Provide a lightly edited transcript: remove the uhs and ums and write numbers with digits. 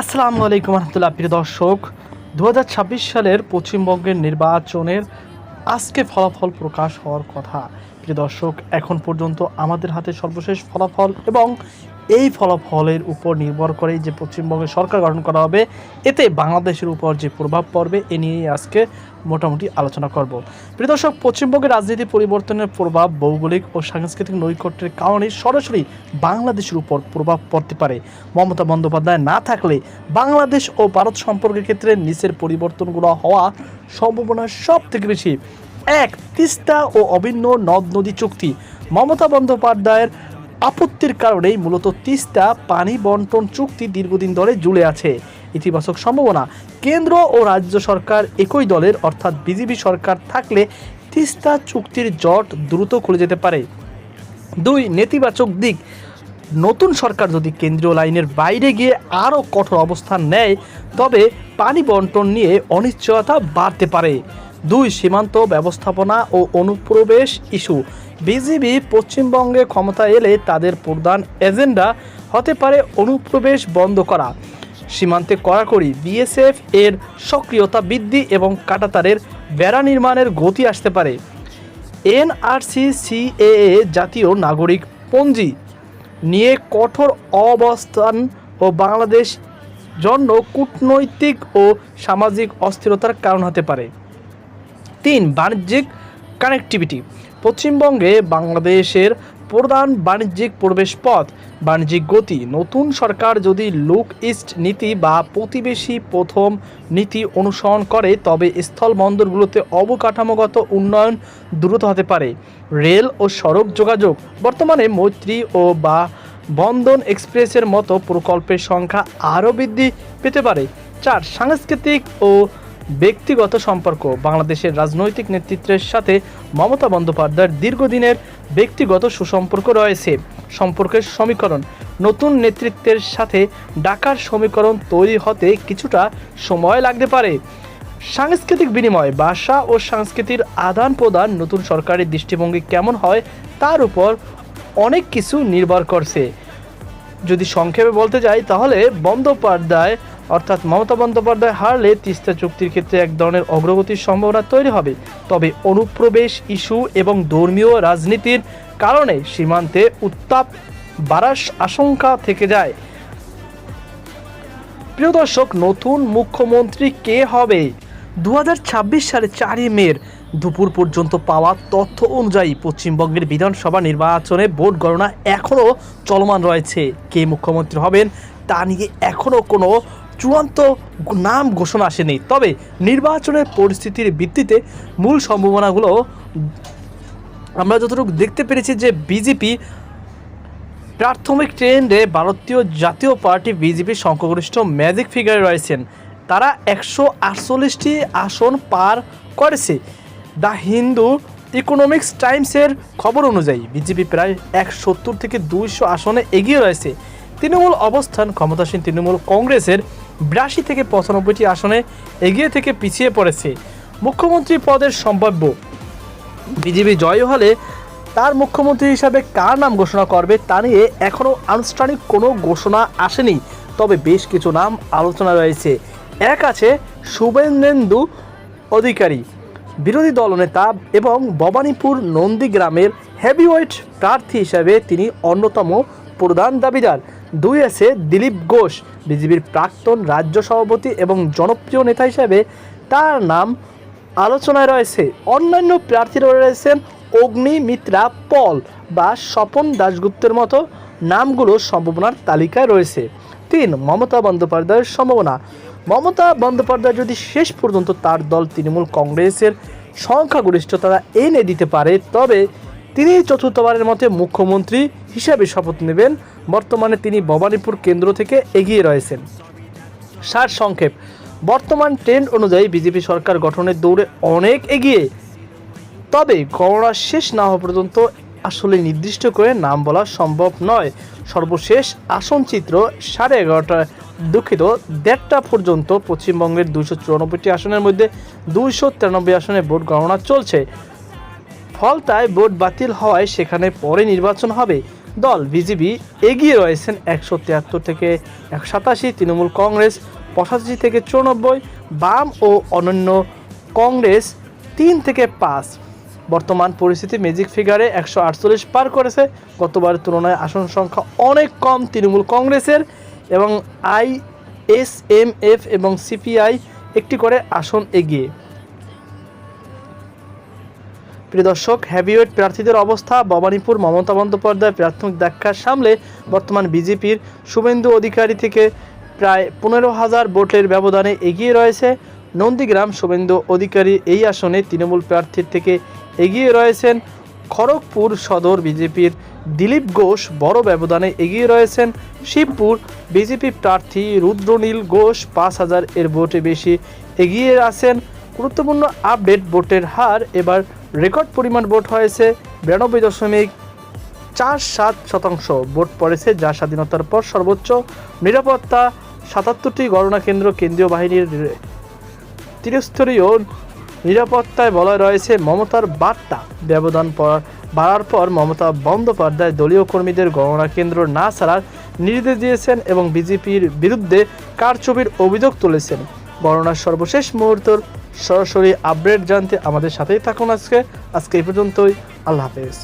আসসালামু আলাইকুম রহমতুল্লাহ। প্রিয় দর্শক, 2026 সালের পশ্চিমবঙ্গের নির্বাচনের আজকে ফলাফল প্রকাশ হওয়ার কথা। প্রিয় দর্শক, এখন পর্যন্ত আমাদের হাতে সর্বশেষ ফলাফল এবং এই ফলাফলের উপর নির্ভর করে যে পশ্চিমবঙ্গের সরকার গঠন করা হবে, এতে বাংলাদেশের উপর যে প্রভাব পড়বে এ নিয়েই আজকে মোটামুটি আলোচনা করব। প্রিয় দর্শক, পশ্চিমবঙ্গের রাজনীতি পরিবর্তনের প্রভাব ভৌগোলিক ও সাংস্কৃতিক নৈকট্যের কারণে সরাসরি বাংলাদেশের উপর প্রভাব পড়তে পারে। মমতা বন্দ্যোপাধ্যায় না থাকলে বাংলাদেশ ও ভারত সম্পর্কের ক্ষেত্রে নিচের পরিবর্তনগুলো হওয়া সম্ভাবনা সব থেকে বেশি। এক, তিস্তা ও অভিন্ন নদ নদী চুক্তি। মমতা বন্দ্যোপাধ্যায়ের আপত্তির কারণেই মূলত তিস্তা পানি বন্টন চুক্তি দীর্ঘদিন ধরে ঝুলে আছে। ইতিবাচক সম্ভাবনা, কেন্দ্র ও রাজ্য সরকার একই দলের অর্থাৎ বিজেপি সরকার থাকলে তিস্তা চুক্তির জট দ্রুত খুলে যেতে পারে। দুই, নেতিবাচক দিক, নতুন সরকার যদি কেন্দ্রীয় লাইনের বাইরে গিয়ে আরও কঠোর অবস্থান নেয় তবে পানি বন্টন নিয়ে অনিশ্চয়তা বাড়তে পারে। দুই, সীমান্ত ব্যবস্থাপনা ও অনুপ্রবেশ ইস্যু। বিজেপি পশ্চিমবঙ্গে ক্ষমতা এলে তাদের প্রধান এজেন্ডা হতে পারে অনুপ্রবেশ বন্ধ করা, সীমান্তে কড়াকড়ি, বিএসএফ এর সক্রিয়তা বৃদ্ধি এবং কাঁটাতারের বেড়া নির্মাণের গতি আসতে পারে। এনআরসি, সিএএ, জাতীয় নাগরিক পঞ্জি নিয়ে কঠোর অবস্থান ও বাংলাদেশ জন্য কূটনৈতিক ও সামাজিক অস্থিরতার কারণ হতে পারে। তিন, বাণিজ্যিক কানেক্টিভিটি। পশ্চিমবঙ্গে বাংলাদেশের প্রধান বাণিজ্যিক প্রবেশ পথ, বাণিজ্যিক গতি। নতুন সরকার যদি লুক ইস্ট নীতি বা প্রতিবেশী প্রথম নীতি অনুসরণ করে তবে স্থলবন্দরগুলোতে অবকাঠামোগত উন্নয়ন দ্রুত হতে পারে। রেল ও সড়ক যোগাযোগ, বর্তমানে মৈত্রী ও বা বন্ধন এক্সপ্রেসের মতো প্রকল্পের সংখ্যা আরও বৃদ্ধি পেতে পারে। চার, সাংস্কৃতিক ও ব্যক্তিগত সম্পর্ক। বাংলাদেশের রাজনৈতিক নেতৃত্বের সাথে মমতা বন্দ্যোপাধ্যায়ের দীর্ঘদিনের ব্যক্তিগত সুসম্পর্ক রয়েছে। সম্পর্কের সমীকরণ, নতুন নেতৃত্বের সাথে ঢাকার সমীকরণ তৈরি হতে কিছুটা সময় লাগতে পারে। সাংস্কৃতিক বিনিময়, ভাষা ও সংস্কৃতির আদান প্রদান। নতুন সরকারের দৃষ্টিভঙ্গি কেমন হয় তার উপর অনেক কিছু নির্ভর করছে। যদি সংক্ষেপে বলতে যাই তাহলে অর্থাৎ মমতা বন্দ্যোপাধ্যায় হারলে তিস্তা চুক্তির ক্ষেত্রে এক ধরনের অগ্রগতির সম্ভাবনা তৈরি হবে। তবে অনুপ্রবেশ ইস্যু এবং ধর্মীয় রাজনীতির কারণে সীমান্তে উত্তাপ বাড়ার আশঙ্কা থেকে যায়। প্রিয় দর্শক, নতুন মুখ্যমন্ত্রী কে হবে? 2026 সালে 4 মে দুপুর পর্যন্ত পাওয়া তথ্য অনুযায়ী পশ্চিমবঙ্গের বিধানসভা নির্বাচনে ভোট গণনা এখনও চলমান রয়েছে। কে মুখ্যমন্ত্রী হবেন তা নিয়ে এখনও কোনো চূড়ান্ত নাম ঘোষণা আসেনি। তবে নির্বাচনের পরিস্থিতির ভিত্তিতে মূল সম্ভাবনাগুলো আমরা যতটুকু দেখতে পেরেছি যে বিজেপি প্রাথমিক ট্রেন্ডে ভারতীয় জাতীয় পার্টি বিজেপির সংখ্যাগরিষ্ঠ ম্যাজিক ফিগারে রয়েছেন। তারা 148টি আসন পার করেছে। দ্য হিন্দু ইকোনমিক্স টাইমসের খবর অনুযায়ী বিজেপি প্রায় 170 থেকে 200 আসনে এগিয়ে রয়েছে। তৃণমূল অবস্থান, ক্ষমতাসীন তৃণমূল কংগ্রেসের 82 থেকে 95টি আসনে এগিয়ে থেকে পিছিয়ে পড়েছে। মুখ্যমন্ত্রী পদের সম্ভাব্য, বিজেপি জয় হলে তার মুখ্যমন্ত্রী হিসাবে কার নাম ঘোষণা করবে তা নিয়ে এখনও আনুষ্ঠানিক কোনো ঘোষণা আসেনি। তবে বেশ কিছু নাম আলোচনা রয়েছে। এক আছে শুভেন্দু অধিকারী, বিরোধী দলনেতা এবং ভবানীপুর নন্দীগ্রামের হেভিওয়েট প্রার্থী হিসাবে তিনি অন্যতম প্রধান দাবিদার। দুই আছে দিলীপ ঘোষ, বিজেপির প্রাক্তন রাজ্য সভাপতি এবং জনপ্রিয় নেতা হিসাবে তার নাম আলোচনায় রয়েছে। অন্যান্য প্রার্থীরা রয়েছেন অগ্নিমিত্রা পল বা স্বপন দাশগুপ্তের মতো নামগুলো সম্ভাবনার তালিকায় রয়েছে। তিন, মমতা বন্দ্যোপাধ্যায়ের সম্ভাবনা। মমতা বন্দ্যোপাধ্যায় যদি শেষ পর্যন্ত তার দল তৃণমূল কংগ্রেসের সংখ্যাগরিষ্ঠতা এনে দিতে পারে তবে তিনি চতুর্থবারের মতো মুখ্যমন্ত্রী হিসাবে শপথ নেবেন। বর্তমানে তিনি ভবানীপুর কেন্দ্র থেকে এগিয়ে রয়েছেন। সার সংক্ষেপ, বর্তমান ট্রেন্ড অনুযায়ী বিজেপি সরকার গঠনের দৌড়ে অনেক এগিয়ে। তবে গণনা শেষ না হওয়া পর্যন্ত আসলে নির্দিষ্ট করে নাম বলা সম্ভব নয়। সর্বশেষ আসন চিত্র 1:30 পর্যন্ত পশ্চিমবঙ্গের 294টি আসনের মধ্যে 293 আসনে ভোট গণনা চলছে। ফলতায় ভোট বাতিল হওয়ায় সেখানে পরে নির্বাচন হবে। দল বিজেপি এগিয়ে রয়েছেন 173 থেকে 187, তৃণমূল কংগ্রেস 85 থেকে 94, বাম ও অন্যান্য কংগ্রেস 3 থেকে 5। বর্তমান পরিস্থিতি ম্যাজিক ফিগারে 148 পার করেছে। গতবারের তুলনায় আসন সংখ্যা অনেক কম তৃণমূল কংগ্রেসের, এবং আইএসএমএফ এবং সিপিআই একটি করে আসন এগিয়ে। প্রিয় দর্শক, হেভিওয়েট প্রার্থীদের অবস্থা: ভবানীপুর মমতা বন্দ্যোপাধ্যায় প্রাথমিক দেখা সামলে বর্তমান বিজেপির শুভেন্দু অধিকারী থেকে প্রায় 15,000 ভোটের ব্যবধানে এগিয়ে রয়েছে। নন্দীগ্রাম শুভেন্দু অধিকারী এই আসনে তৃণমূল প্রার্থীর থেকে এগিয়ে রয়েছেন। খড়গপুর সদর বিজেপির দিলীপ ঘোষ বড় ব্যবধানে এগিয়ে রয়েছেন। শিবপুর বিজেপি প্রার্থী রুদ্রনীল ঘোষ 5,000 এর ভোটে বেশি এগিয়ে আছেন। গুরুত্বপূর্ণ আপডেট: ভোটের হার এবার রেকর্ড পরিমাণ ভোট হয়েছে 92.47% ভোট পড়েছে, যা স্বাধীনতার পর সর্বোচ্চ। নিরাপত্তা: 77টি গণনা কেন্দ্র কেন্দ্রীয় বাহিনীর ত্রিস্তরীয় নিরাপত্তায় বলা রয়েছে। মমতার বার্তা: ব্যবধান বাড়ার পর মমতা বন্দ্যোপাধ্যায় দলীয় কর্মীদের গণনা কেন্দ্র না ছাড়ার নির্দেশ দিয়েছেন এবং বিজেপির বিরুদ্ধে কারচুপির অভিযোগ তুলেছেন। গণনার সর্বশেষ মুহূর্তের সরাসরি আপডেট জানতে আমাদের সাথেই থাকুন। আজকে এই পর্যন্তই। আল্লাহ হাফেজ।